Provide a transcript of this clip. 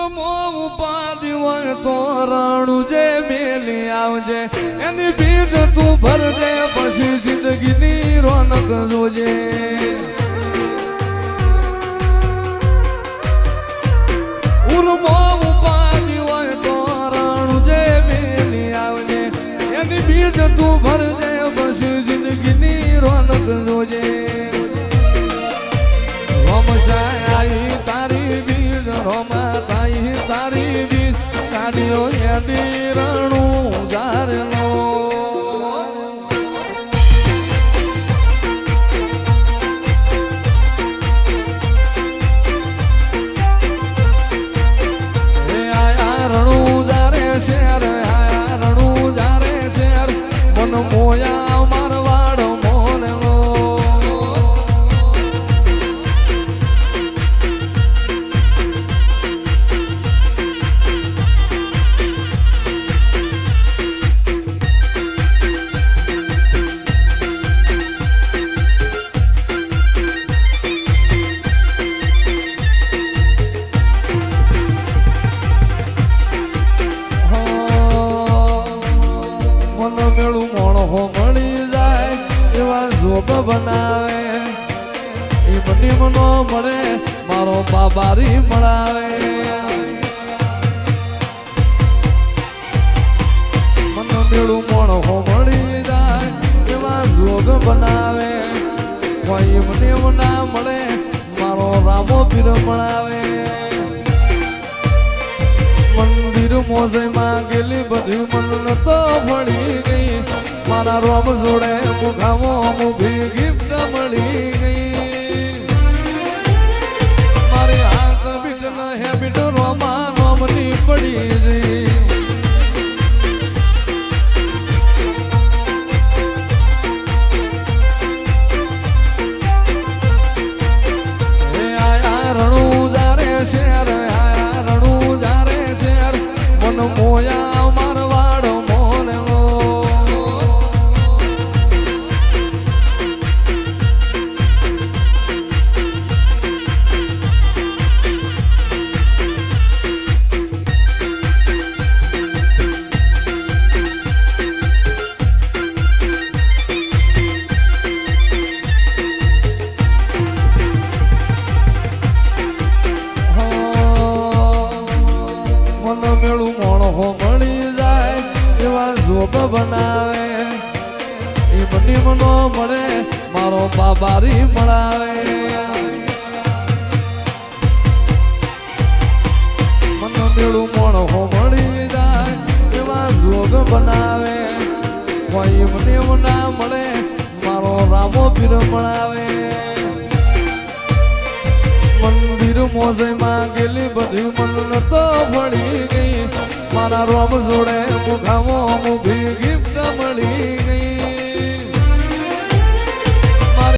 ઉપાધિ હોય તો રાણું જે મેલી આવજે એની બીજ તું ભરજે પછી જિંદગીની રોનક જોજે ઉર્મો ઉપાધિ હોય તો રાણું જે મેલી આવજે એની બીજ તું ભરજે પછી જિંદગીની રોનક જોજે રોમશાઈ તારી બીજ રોમા તાઈ તારી બીજ કાઢ્યો એની રણું જારનો આયા રણું જારે શેર આયા રણું જારે શેર મન મોયા મારવાડ મોરનો બનાવે એ બની મનો મળે મારો બાબારી મળાવે મનો મેળું મોણો મળી જાય એવા જોગ બનાવે કોઈ મને ના મળે મારો રામો પીર મળાવે મંદિર મોજે માં ગયેલી બધી મન તો ભળી ગઈ મારા રોમ જોડે મુખામો મુભી ગિફ્ટ મળી ગઈ મારી હાથ બીટ ના હેબિટ રોમા રોમની પડી ગઈ આયા રણું જારે શેર આયા રણું જારે શેર મન મોયા મારવાડ મોરનો બનાવે એ બની મનો મળે મારો બાબારી મળાવે મનો મેળું મોણો મળી જાય એવા જોગ બનાવે કોઈ મને ના મળે મારો રામો પીર મળાવે મંદિર મોજે માં ગયેલી બધી મન તો ભળી ગઈ મારા રોમ જોડે મુખામો મુભી ગિફ્ટ મળી